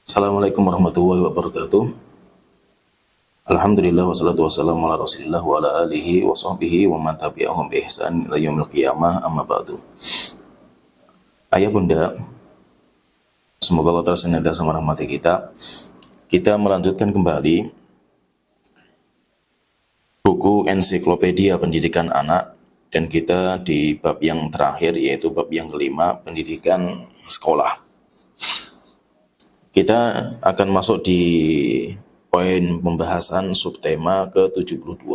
Assalamualaikum warahmatullahi wabarakatuh. Alhamdulillah wassalatu wassalamu ala Rasulillah wa ala alihi wa sahbihi wa man tabi'ahum bi ihsan ila yaumil qiyamah amma ba'du. Ayah bunda, semoga Allah terus senantiasa merahmati kita. Kita melanjutkan kembali buku Ensiklopedia Pendidikan Anak dan kita di bab yang terakhir yaitu bab yang kelima, pendidikan sekolah. Kita akan masuk di poin pembahasan subtema ke-72.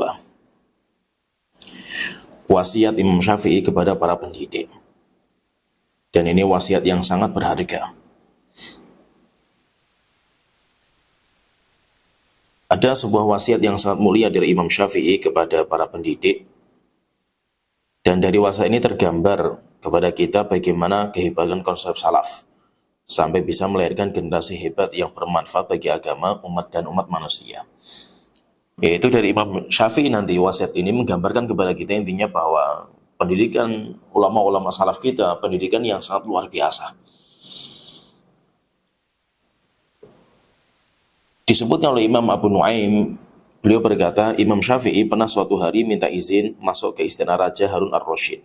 Wasiat Imam Syafi'i kepada para pendidik. Dan ini wasiat yang sangat berharga. Ada sebuah wasiat yang sangat mulia dari Imam Syafi'i kepada para pendidik. Dan dari wasiat ini tergambar kepada kita bagaimana kehebatan konsep salaf sampai bisa melahirkan generasi hebat yang bermanfaat bagi agama, umat, dan umat manusia. Yaitu dari Imam Syafi'i nanti wasiat ini menggambarkan kepada kita intinya bahwa pendidikan ulama-ulama salaf kita, pendidikan yang sangat luar biasa. Disebutkan oleh Imam Abu Nuaim, beliau berkata, Imam Syafi'i pernah suatu hari minta izin masuk ke istana Raja Harun ar-Rasyid.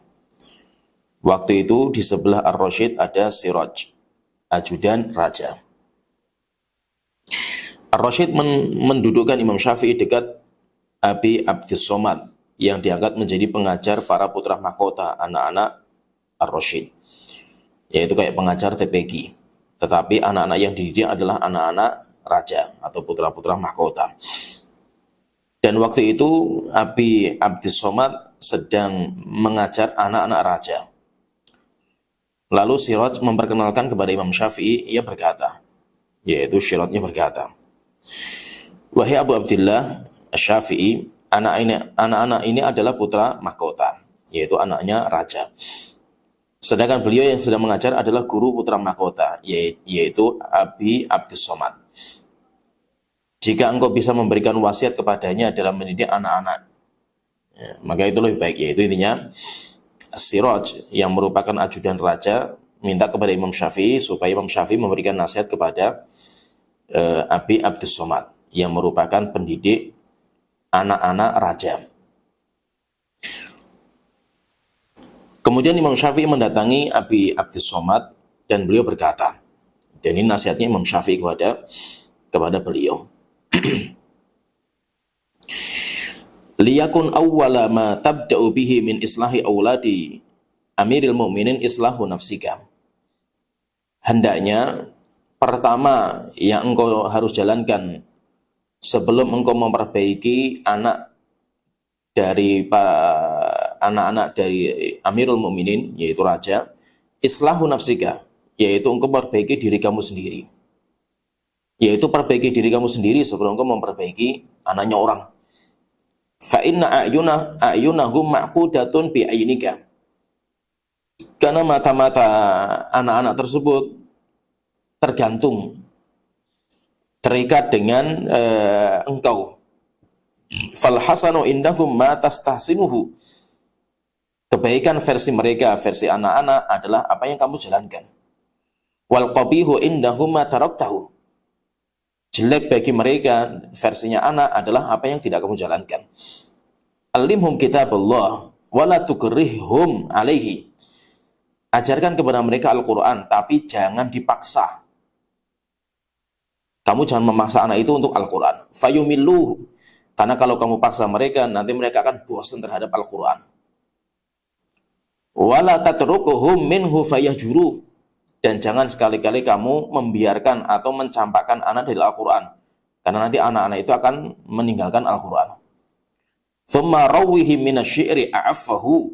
Waktu itu di sebelah ar-Rasyid ada Siraj, ajudan raja. Ar-Rasyid mendudukkan Imam Syafi'i dekat Abi Abdis Somad yang diangkat menjadi pengajar para putra mahkota anak-anak Ar-Rasyid, yaitu kayak pengajar TPQ. Tetapi anak-anak yang dididik adalah anak-anak raja atau putra-putra mahkota. Dan waktu itu Abi Abdis Somad sedang mengajar anak-anak raja. Lalu Siraj memperkenalkan kepada Imam Syafi'i, ia berkata, yaitu Sirajnya berkata, wahai Abu Abdillah Syafi'i, anak-anak ini adalah putra mahkota, yaitu anaknya raja. Sedangkan beliau yang sedang mengajar adalah guru putra mahkota, yaitu Abi Abdus Somad. Jika engkau bisa memberikan wasiat kepadanya dalam mendidik anak-anak, ya, maka itu lebih baik, yaitu intinya Siraj yang merupakan ajudan raja minta kepada Imam Syafi'i supaya Imam Syafi'i memberikan nasihat kepada Abi Abdus Somad yang merupakan pendidik anak-anak raja. Kemudian Imam Syafi'i mendatangi Abi Abdus Somad dan beliau berkata, dan ini nasihatnya Imam Syafi'i kepada beliau. Liyakun awwala ma tabda'u bihi min islahi auladi Amiril Mu'minin islahu nafsika. Hendaknya pertama yang engkau harus jalankan sebelum engkau memperbaiki anak-anak dari Amirul Mu'minin, yaitu raja, islahu nafsika, yaitu engkau memperbaiki diri kamu sendiri. Yaitu perbaiki diri kamu sendiri sebelum engkau memperbaiki anaknya orang. Fa inna a'yunahum ma'qudatun bi aynika. Karena mata-mata anak-anak tersebut tergantung, terikat dengan engkau. Fal hasanu indahum ma tastahsinuhu. Kebaikan versi mereka, versi anak-anak adalah apa yang kamu jalankan. Wal qabihu indahum ma taraktahu. Jelek bagi mereka, versinya anak adalah apa yang tidak kamu jalankan. Alimhum kitabullah wala tukrihhum alaihi. Ajarkan kepada mereka Al-Quran, tapi jangan dipaksa. Kamu jangan memaksa anak itu untuk Al-Quran. Fayumilluhu. Karena kalau kamu paksa mereka, nanti mereka akan bosan terhadap Al-Quran. Wala tatrukuhum minhu fayahjuru. Dan jangan sekali-kali kamu membiarkan atau mencampakkan anak dari Al-Quran. Karena nanti anak-anak itu akan meninggalkan Al-Quran. Thumma rawwihi minasyi'ri a'affahu.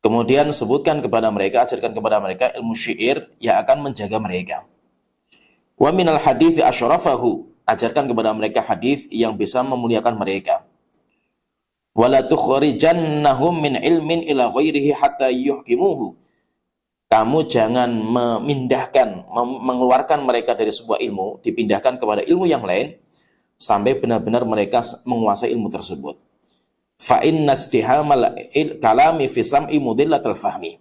Kemudian sebutkan kepada mereka, ajarkan kepada mereka ilmu syair yang akan menjaga mereka. Wa minal hadithi asyrafahu. Ajarkan kepada mereka hadis yang bisa memuliakan mereka. Wala tukhrijannahum min ilmin ila ghairihi hatta yuhkimuhu. Kamu jangan mengeluarkan mereka dari sebuah ilmu, dipindahkan kepada ilmu yang lain, sampai benar-benar mereka menguasai ilmu tersebut. Fa inna istihamal kalami fi sam'i mudillatul fahmi.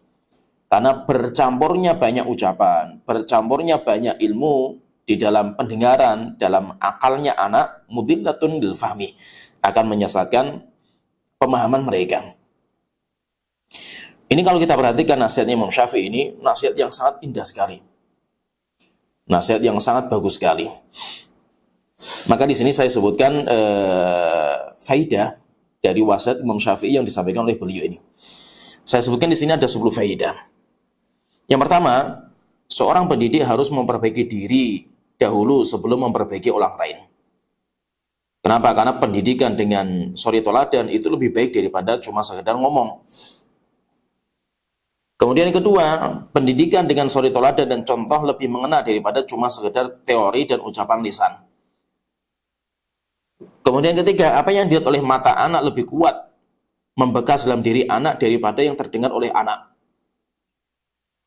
Karena bercampurnya banyak ucapan, bercampurnya banyak ilmu di dalam pendengaran, dalam akalnya anak, mudillatun lil fahmi, akan menyesatkan pemahaman mereka. Ini kalau kita perhatikan nasihatnya Imam Syafi'i ini, nasihat yang sangat indah sekali. Nasihat yang sangat bagus sekali. Maka di sini saya sebutkan faidah dari wasiat Imam Syafi'i yang disampaikan oleh beliau ini. Saya sebutkan di sini ada 10 faidah. Yang pertama, seorang pendidik harus memperbaiki diri dahulu sebelum memperbaiki orang lain. Kenapa? Karena pendidikan dengan suri toladan itu lebih baik daripada cuma sekedar ngomong. Kemudian yang kedua, pendidikan dengan suri toladan dan contoh lebih mengena daripada cuma sekedar teori dan ucapan lisan. Kemudian yang ketiga, apa yang dilihat oleh mata anak lebih kuat membekas dalam diri anak daripada yang terdengar oleh anak.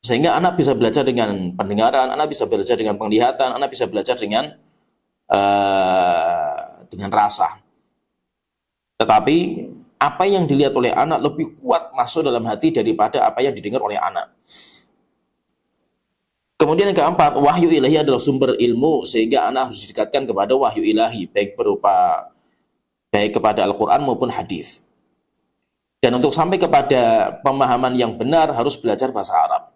Sehingga anak bisa belajar dengan pendengaran, anak bisa belajar dengan penglihatan, anak bisa belajar dengan rasa. Tetapi apa yang dilihat oleh anak lebih kuat masuk dalam hati daripada apa yang didengar oleh anak. Kemudian yang keempat, wahyu ilahi adalah sumber ilmu, sehingga anak harus didekatkan kepada wahyu ilahi, baik kepada Al-Quran maupun hadis. Dan untuk sampai kepada pemahaman yang benar harus belajar bahasa Arab.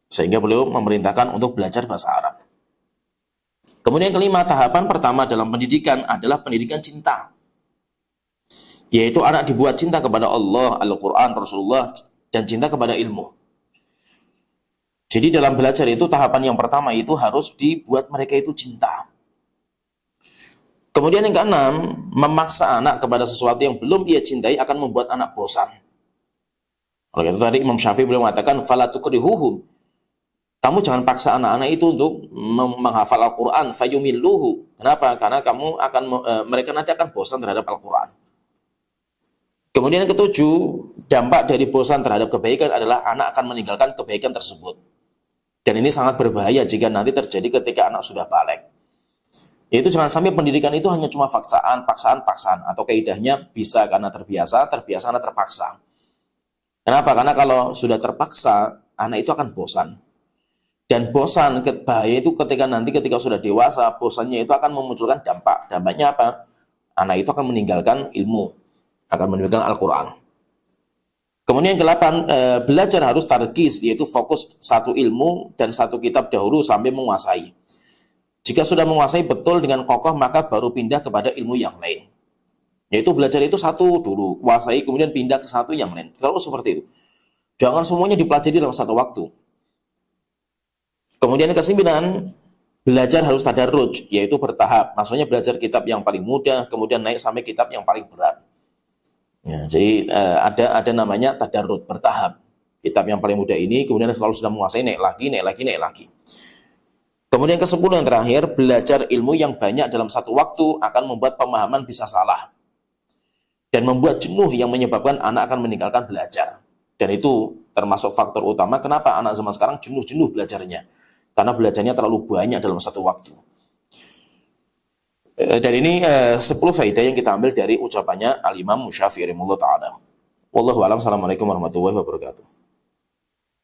Sehingga beliau memerintahkan untuk belajar bahasa Arab. Kemudian yang kelima, tahapan pertama dalam pendidikan adalah pendidikan cinta. Yaitu anak dibuat cinta kepada Allah, Al-Quran, Rasulullah, dan cinta kepada ilmu. Jadi dalam belajar itu tahapan yang pertama itu harus dibuat mereka itu cinta. Kemudian yang keenam, memaksa anak kepada sesuatu yang belum ia cintai akan membuat anak bosan. Oleh itu tadi Imam Syafi'i beliau mengatakan, fala tukrihuhum. Kamu jangan paksa anak-anak itu untuk menghafal Al-Quran, fayumilluhu. Kenapa? Karena mereka nanti akan bosan terhadap Al-Quran. Kemudian yang ketujuh, dampak dari bosan terhadap kebaikan adalah anak akan meninggalkan kebaikan tersebut. Dan ini sangat berbahaya jika nanti terjadi ketika anak sudah balik. Yaitu jangan sampai pendidikan itu hanya cuma paksaan, atau kaidahnya bisa karena terbiasa karena terpaksa. Kenapa? Karena kalau sudah terpaksa, anak itu akan bosan. Dan bosan, bahaya itu ketika sudah dewasa, bosannya itu akan memunculkan dampak. Dampaknya apa? Anak itu akan meninggalkan ilmu, akan meninggalkan Al-Quran. Kemudian yang ke-8, belajar harus tarkis, yaitu fokus satu ilmu dan satu kitab dahulu sampai menguasai. Jika sudah menguasai betul dengan kokoh, maka baru pindah kepada ilmu yang lain. Yaitu belajar itu satu dulu, kuasai, kemudian pindah ke satu yang lain. Terus seperti itu. Jangan semuanya dipelajari dalam satu waktu. Kemudian yang ke-9, belajar harus tadarruj, yaitu bertahap. Maksudnya belajar kitab yang paling mudah, kemudian naik sampai kitab yang paling berat. Ya, jadi ada namanya tadarruj, bertahap. Kitab yang paling mudah ini, kemudian kalau sudah menguasai naik lagi. Kemudian ke-10 yang terakhir, belajar ilmu yang banyak dalam satu waktu akan membuat pemahaman bisa salah. Dan membuat jenuh yang menyebabkan anak akan meninggalkan belajar. Dan itu termasuk faktor utama kenapa anak zaman sekarang jenuh belajarnya. Karena belajarnya terlalu banyak dalam satu waktu. Dan ini 10 faedah yang kita ambil dari ucapannya Al-Imam Syafi'i rahimahullah ta'ala. Wallahu a'lam. Assalamualaikum warahmatullahi wabarakatuh.